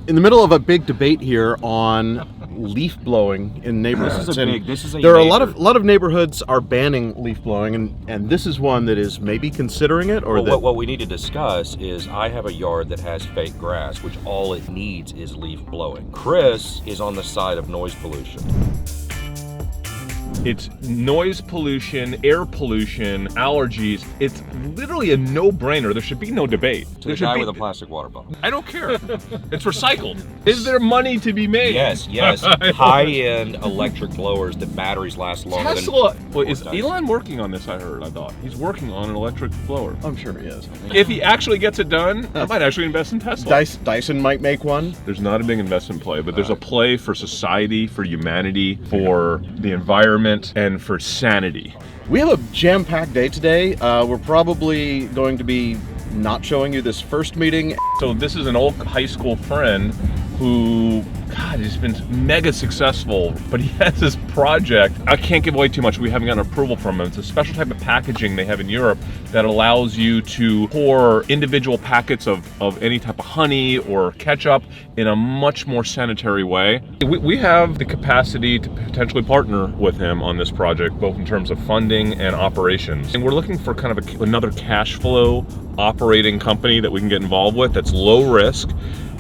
in the middle of a big debate here on leaf blowing in neighborhoods. There are a lot of neighborhoods are banning leaf blowing, and this is one that is maybe considering it. Or what we need to discuss is I have a yard that has fake grass, which all it needs is leaf blowing. Chris is on the side of noise pollution. It's noise pollution, air pollution, allergies. It's literally a no-brainer. There should be no debate. To the guy with a plastic water bottle. I don't care. It's recycled. Is there money to be made? Yes. High-end electric blowers that batteries last longer Tesla. than... Well, is Elon working on this, I thought. He's working on an electric blower. I'm sure he is. If he actually gets it done, I might actually invest in Tesla. Dyson might make one. There's not a big investment play, but there's a play for society, for humanity, for the environment, and for sanity. We have a jam-packed day today. We're probably going to be not showing you this first meeting. So this is an old high school friend who, God, he's been mega successful, but he has this project. I can't give away too much. We haven't gotten approval from him. It's a special type of packaging they have in Europe that allows you to pour individual packets of any type of honey or ketchup in a much more sanitary way. We have the capacity to potentially partner with him on this project, both in terms of funding and operations. And we're looking for kind of another cash flow operating company that we can get involved with that's low risk,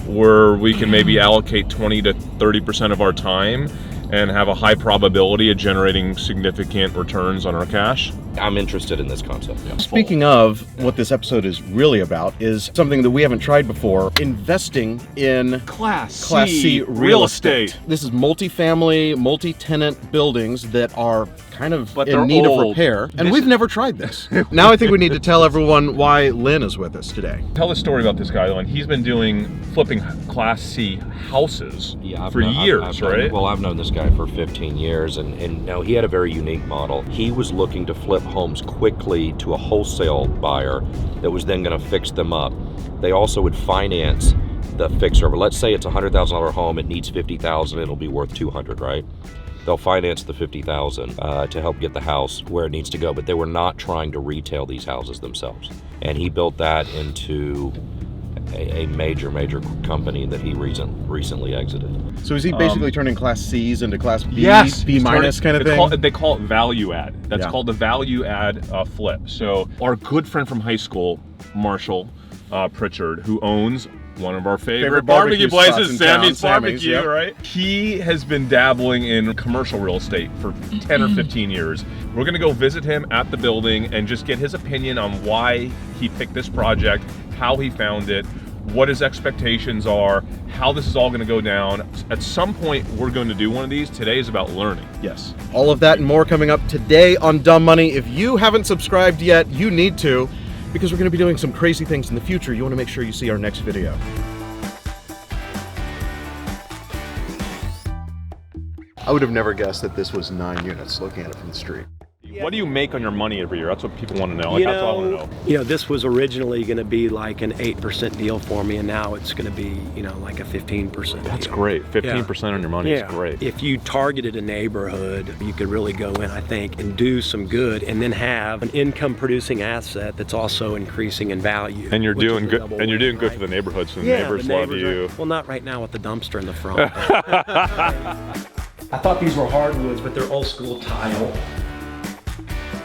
where we can maybe allocate 20 to 30% of our time and have a high probability of generating significant returns on our cash. I'm interested in this concept. Yeah. Speaking of, what this episode is really about is something that we haven't tried before: investing in Class C real estate. This is multifamily, multi-tenant buildings that are kind of in need of repair, and we've never tried this. Now I think we need to tell everyone why Lynn is with us today. Tell the story about this guy, Lynn. He's been doing flipping Class C houses for years, right? I've known this guy for 15 years, and now he had a very unique model. He was looking to flip homes quickly to a wholesale buyer that was then going to fix them up. They also would finance the fixer. But let's say it's a $100,000 home, it needs $50,000, it'll be worth $200,000, right? They'll finance the $50,000 to help get the house where it needs to go, but they were not trying to retail these houses themselves. And he built that into a major company that he recently exited. So is he basically turning Class C's into Class B, yes, B minus kind of thing? They call it value add. That's called the value add flip. So our good friend from high school, Marshall Pritchard, who owns one of our favorite barbecue places, Sammy's Barbecue, yep. Right? He has been dabbling in commercial real estate for 10 or 15 years. We're gonna go visit him at the building and just get his opinion on why he picked this project, how he found it, what his expectations are, how this is all gonna go down. At some point, we're going to do one of these. Today is about learning. Yes. All of that and more coming up today on Dumb Money. If you haven't subscribed yet, you need to, because we're going to be doing some crazy things in the future. You want to make sure you see our next video. I would have never guessed that this was 9 units looking at it from the street. What do you make on your money every year? That's what people want to know. That's what I want to know. You know, this was originally going to be like an 8% deal for me, and now it's going to be, like a 15%. That's great. 15% on your money is great. If you targeted a neighborhood, you could really go in, I think, and do some good, and then have an income-producing asset that's also increasing in value. And you're doing good. And you're doing good for the neighborhood, so the neighbors love you. Well, not right now with the dumpster in the front. I thought these were hardwoods, but they're old school tile.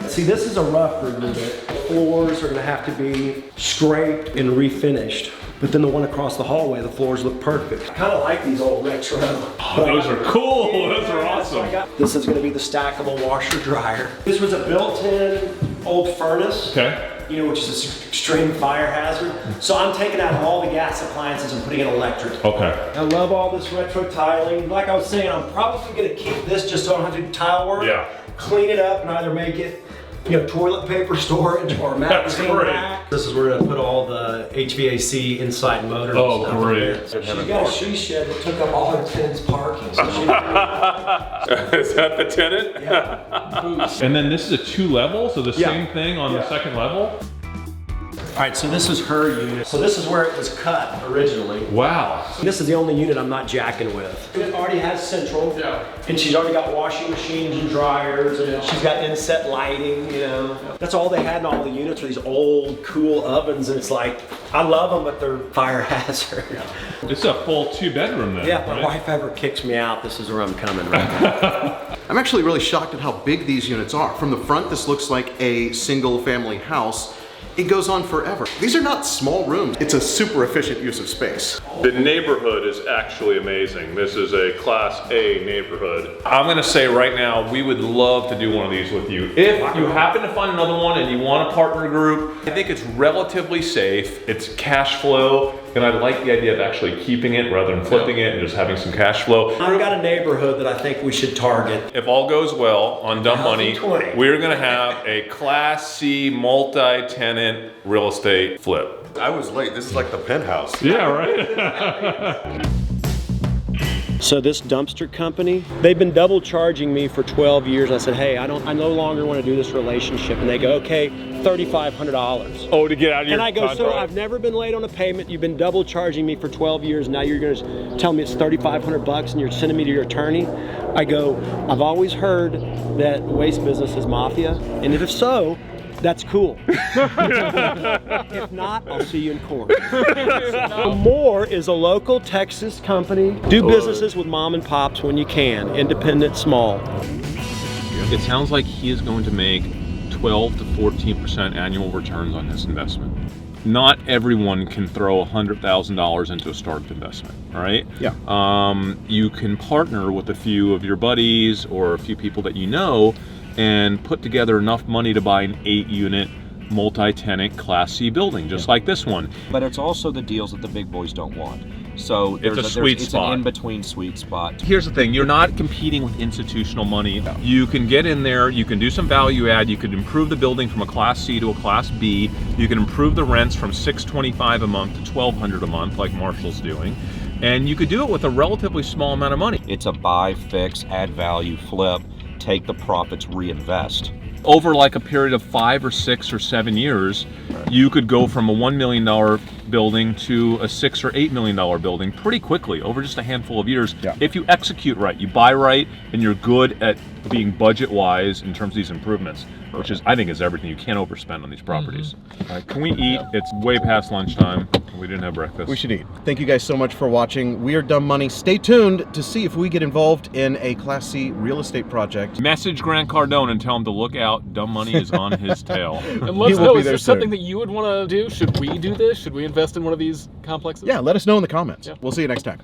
See, this is a rougher unit. The floors are gonna have to be scraped and refinished. But then the one across the hallway, the floors look perfect. I kinda like these old retro. Oh, those are cool, those are awesome. This is gonna be the stackable washer dryer. This was a built-in old furnace. Okay. Which is an extreme fire hazard. So I'm taking out all the gas appliances and putting in electric. Okay. I love all this retro tiling. Like I was saying, I'm probably gonna keep this just so I don't have to do tile work. Yeah. Clean it up and either make it toilet paper storage or magazine rack. This is where we're gonna put all the HVAC inside motors. Oh, great. So she's got a she shed that took up all her tenants' parking. So Is that the tenant? Yeah. And then this is a 2-level, so the same thing on the second level? All right, so this is her unit. So this is where it was cut originally. Wow. This is the only unit I'm not jacking with. It already has central, and she's already got washing machines and dryers, and she's got inset lighting, you know. That's all they had in all the units were these old, cool ovens, and it's like, I love them, but they're fire hazard. It's a full 2-bedroom then, Yeah, if my right? wife ever kicks me out, this is where I'm coming right now. I'm actually really shocked at how big these units are. From the front, this looks like a single family house. It goes on forever. These are not small rooms. It's a super efficient use of space. The neighborhood is actually amazing. This is a Class A neighborhood. I'm gonna say right now, we would love to do one of these with you. If you happen to find another one and you want a partner group, I think it's relatively safe. It's cash flow, and I like the idea of actually keeping it rather than flipping it and just having some cash flow. I've got a neighborhood that I think we should target. If all goes well on Dumb Money, 2020. we're gonna have a Class C multi-tenant real estate flip. I was late. This is like the penthouse. Yeah, right? So this dumpster company, they've been double charging me for 12 years. I said, hey, I no longer want to do this relationship. And they go, okay, $3,500. Oh, to get out of your And I go, contract. so I've never been late on a payment. You've been double charging me for 12 years. Now you're going to tell me it's $3,500 and you're sending me to your attorney. I go, I've always heard that waste business is mafia. And if so, that's cool. If not, I'll see you in court. Moore is a local Texas company. Do businesses with mom and pops when you can, independent, small. It sounds like he is going to make 12 to 14% annual returns on his investment. Not everyone can throw $100,000 into a startup investment, all right? Yeah. You can partner with a few of your buddies or a few people that you know and put together enough money to buy an 8-unit multi-tenant Class C building, just like this one. But it's also the deals that the big boys don't want. So It's a sweet spot. It's an in-between sweet spot. Here's the thing, you're not competing with institutional money. You can get in there, you can do some value add, you could improve the building from a Class C to a Class B, you can improve the rents from $625 a month to $1,200 a month like Marshall's doing, and you could do it with a relatively small amount of money. It's a buy, fix, add value, flip, take the profits, reinvest. Over like a period of 5 or 6 or 7 years, you could go from a $1 million building to a $6 or $8 million building pretty quickly over just a handful of years. Yeah. If you execute right, you buy right, and you're good at being budget wise in terms of these improvements, which is, I think, is everything. You can't overspend on these properties. All right, can we eat? It's way past lunchtime. We didn't have breakfast. We should eat. Thank you guys so much for watching. We are Dumb Money. Stay tuned to see if we get involved in a Class C real estate project. Message Grant Cardone and tell him to look out. Dumb Money is on his tail. And let He us will know, be is there there something soon. that you would want to do? Should we do this? Should we invest in one of these complexes? Yeah, let us know in the comments. Yeah. We'll see you next time.